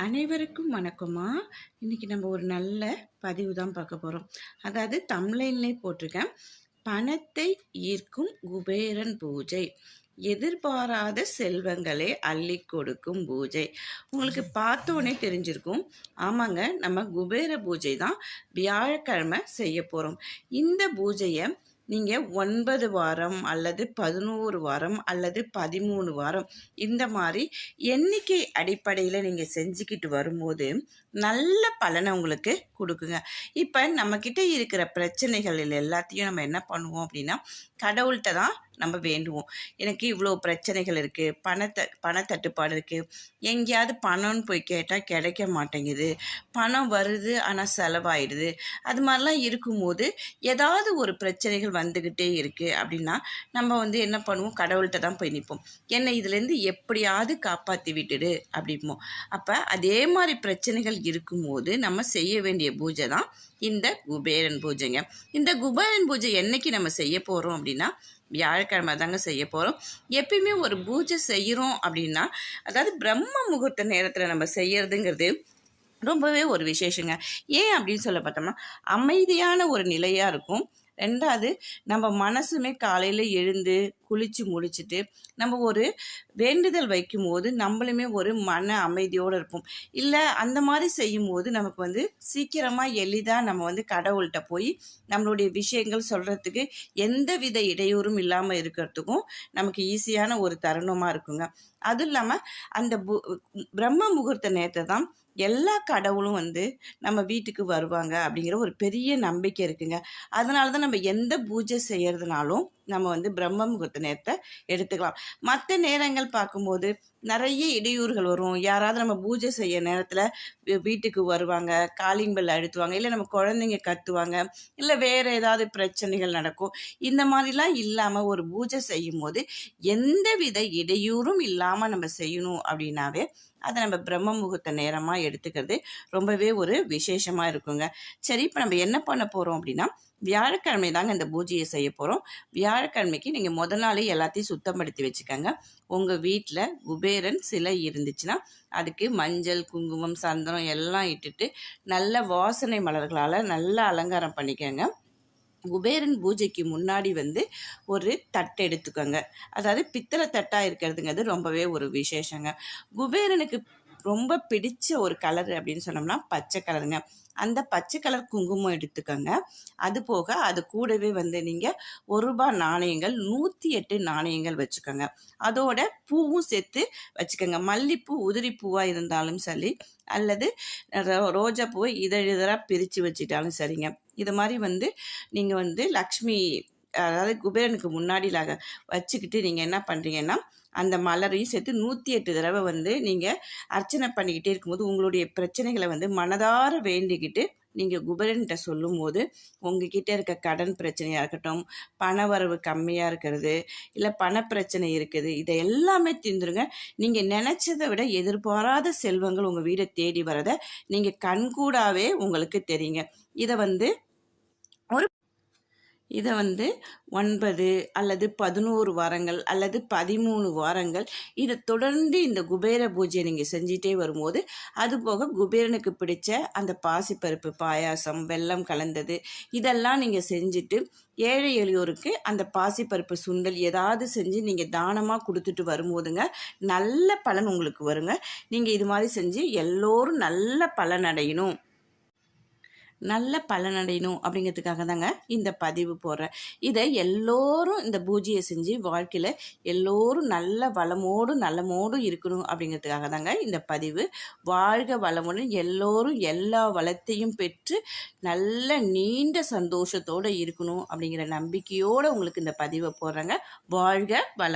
அனைவருக்கும் வணக்கமா. இன்னைக்கு நம்ம ஒரு நல்ல பதிவு தான் பார்க்க போகிறோம். அதாவது தமிழ்லைன்லேயே போட்டிருக்கேன், பணத்தை ஈர்க்கும் குபேரன் பூஜை, எதிர்பாராத செல்வங்களை அள்ளி கொடுக்கும் பூஜை. உங்களுக்கு பார்த்தோன்னே தெரிஞ்சிருக்கும், ஆமாங்க, நம்ம குபேர பூஜை தான் வியாழக்கிழமை செய்ய போகிறோம். இந்த பூஜையை நீங்கள் 9 வாரம் அல்லது 11 வாரம் அல்லது 13 வாரம் இந்த மாதிரி எண்ணிக்கை அடிப்படையில் நீங்கள் செஞ்சுக்கிட்டு வரும்போது நல்ல பலனை உங்களுக்கு கொடுக்குங்க. இப்போ நம்மக்கிட்ட இருக்கிற பிரச்சனைகள் எல்லாத்தையும் நம்ம என்ன பண்ணுவோம் அப்படின்னா, கடவுள்கிட்ட தான் நம்ம வேண்டுவோம். எனக்கு இவ்வளோ பிரச்சனைகள் இருக்குது, பணத்தட்டுப்பாடு இருக்குது, எங்கேயாவது பணம்னு போய் கேட்டால் கிடைக்க மாட்டேங்குது, பணம் வருது ஆனால் செலவாயிடுது, அது மாதிரிலாம் இருக்கும்போது ஏதாவது ஒரு பிரச்சனைகள் வந்துக்கிட்டே இருக்குது அப்படின்னா நம்ம என்ன பண்ணுவோம், கடவுள்கிட்ட தான் போய் நிற்போம். என்னை இதுலேருந்து எப்படியாவது காப்பாற்றி விட்டுடு அப்படிம்போம். அப்போ அதே மாதிரி பிரச்சனைகள் இருக்கும்போது நம்ம செய்ய வேண்டிய பூஜை தான் இந்த குபேரன் பூஜைங்க. இந்த குபேரன் பூஜை என்னைக்கு நம்ம செய்ய போகிறோம் அப்படின்னா, வியாழக்கிழமை தாங்க செய்ய போகிறோம். எப்பயுமே ஒரு பூஜை செய்கிறோம் அப்படின்னா, அதாவது பிரம்ம முகூர்த்த நேரத்தில் நம்ம செய்யறதுங்கிறது ரொம்பவே ஒரு விசேஷங்க. ஏன் அப்படின்னு சொல்ல பார்த்தோம்னா, அமைதியான ஒரு நிலையாக இருக்கும். ரெண்டாவது, நம்ம மனசுமே காலையில் எழுந்து குளித்து முடிச்சுட்டு நம்ம ஒரு வேண்டுதல் வைக்கும்போது நம்மளுமே ஒரு மன அமைதியோடு இருப்போம். இல்லை அந்த மாதிரி செய்யும்போது நமக்கு சீக்கிரமாக எளிதாக நம்ம கடவுள்கிட்ட போய் நம்மளுடைய விஷயங்கள் சொல்கிறதுக்கு எந்த வித இடையூறும் இல்லாமல் இருக்கிறதுக்கும் நமக்கு ஈஸியான ஒரு தருணமாக இருக்குங்க. அதுவும் இல்லாமல் அந்த பிரம்ம முகூர்த்த நேரத்தை தான் எல்லா கடவுளும் நம்ம வீட்டுக்கு வருவாங்க அப்படிங்கிற ஒரு பெரிய நம்பிக்கை இருக்குங்க. அதனால தான் நம்ம எந்த பூஜை செய்கிறதுனாலும் நம்ம பிரம்ம முகூர்த்த நேரத்தை எடுத்துக்கலாம். மற்ற நேரங்கள் பார்க்கும்போது நிறைய இடையூறுகள் வரும். யாராவது நம்ம பூஜை செய்ய நேரத்தில் வீட்டுக்கு வருவாங்க, காலிங் பெல் அழுத்துவாங்க, இல்லை நம்ம குழந்தைங்க கத்துவாங்க, இல்லை வேறு ஏதாவது பிரச்சனைகள் நடக்கும். இந்த மாதிரிலாம் இல்லாமல் ஒரு பூஜை செய்யும் போது எந்த வித இடையூறும் இல்லாமல் நம்ம செய்யணும் அப்படின்னாவே அதை நம்ம பிரம்ம முகூர்த்த நேரமாக எடுத்துக்கிறது ரொம்பவே ஒரு விசேஷமாக இருக்குங்க. சரி, இப்போ நம்ம என்ன பண்ண போகிறோம் அப்படின்னா, வியாழக்கிழமை தாங்க இந்த பூஜையை செய்ய போகிறோம். வியாழக்கிழமைக்கு நீங்கள் முதல் நாளே எல்லாத்தையும் சுத்தப்படுத்தி வச்சுக்கோங்க. உங்கள் வீட்டில் குபேரன் சிலை இருந்துச்சுன்னா அதுக்கு மஞ்சள், குங்குமம், சந்தனம் எல்லாம் இட்டுட்டு நல்ல வாசனை மலர்களால் நல்லா அலங்காரம் பண்ணிக்கோங்க. குபேரன் பூஜைக்கு முன்னாடி ஒரு தட்டு எடுத்துக்கோங்க. அதாவது பித்தளை தட்டாக இருக்கிறதுங்கிறது ரொம்பவே ஒரு விசேஷங்க. குபேரனுக்கு ரொம்ப பிடிச்ச ஒரு கலர் அப்படின்னு சொன்னோம்னா பச்சை கலருங்க. அந்த பச்சை கலர் குங்குமம் எடுத்துக்கோங்க. அது போக அது கூடவே நீங்கள் ₹1 நாணயங்கள் 108 நாணயங்கள் வச்சுக்கோங்க. அதோட பூவும் சேர்த்து வச்சுக்கோங்க. மல்லிப்பூ உதிரி பூவாக இருந்தாலும் சரி, அல்லது ரோஜா பூவை இதழாக பிரித்து வச்சுட்டாலும் சரிங்க. இது மாதிரி நீங்கள் லக்ஷ்மி, அதாவது குபேரனுக்கு முன்னாடி வச்சுக்கிட்டு நீங்கள் என்ன பண்ணுறீங்கன்னா, அந்த மலரையும் சேர்த்து 108 தடவை நீங்கள் அர்ச்சனை பண்ணிக்கிட்டே இருக்கும்போது உங்களுடைய பிரச்சனைகளை மனதார வேண்டிக்கிட்டு நீங்கள் குபேரன்கிட்ட சொல்லும் போது உங்ககிட்ட இருக்க கடன் பிரச்சனையாக இருக்கட்டும், பண வரவு கம்மியாக இருக்கிறது, இல்லை பணப்பிரச்சனை இருக்குது, இதை எல்லாமே தீர்ந்துருங்க. நீங்கள் நினச்சதை விட எதிர்பாராத செல்வங்கள் உங்கள் வீடை தேடி வரதை நீங்கள் கண்கூடாவே உங்களுக்கு தெரியுங்க. இதை 9 அல்லது 11 வாரங்கள் அல்லது 13 வாரங்கள் இதை தொடர்ந்து இந்த குபேர பூஜையை நீங்கள் செஞ்சிட்டே வரும்போது, அதுபோக குபேரனுக்கு பிடிச்ச அந்த பாசிப்பருப்பு பாயாசம், வெல்லம் கலந்தது இதெல்லாம் நீங்கள் செஞ்சுட்டு ஏழை எளியோருக்கு அந்த பாசிப்பருப்பு சுண்டல் ஏதாவது செஞ்சு நீங்கள் தானமாக கொடுத்துட்டு வரும்போதுங்க நல்ல பலன் உங்களுக்கு வருங்க. நீங்கள் இது மாதிரி செஞ்சு எல்லோரும் நல்ல பலனடையணும் அப்படிங்கிறதுக்காக தாங்க இந்த பதிவு போடுறேன். இதை எல்லோரும் இந்த பூஜையை செஞ்சு வாழ்க்கையில் எல்லோரும் நல்ல வளமோடும் நலமோடும் இருக்கணும் அப்படிங்கிறதுக்காக தாங்க இந்த பதிவு. வாழ்க வளமுடன், எல்லோரும் எல்லா வளத்தையும் பெற்று நல்ல நீண்ட சந்தோஷத்தோடு இருக்கணும் அப்படிங்கிற நம்பிக்கையோடு உங்களுக்கு இந்த பதிவை போடுறேங்க. வாழ்க வளம்.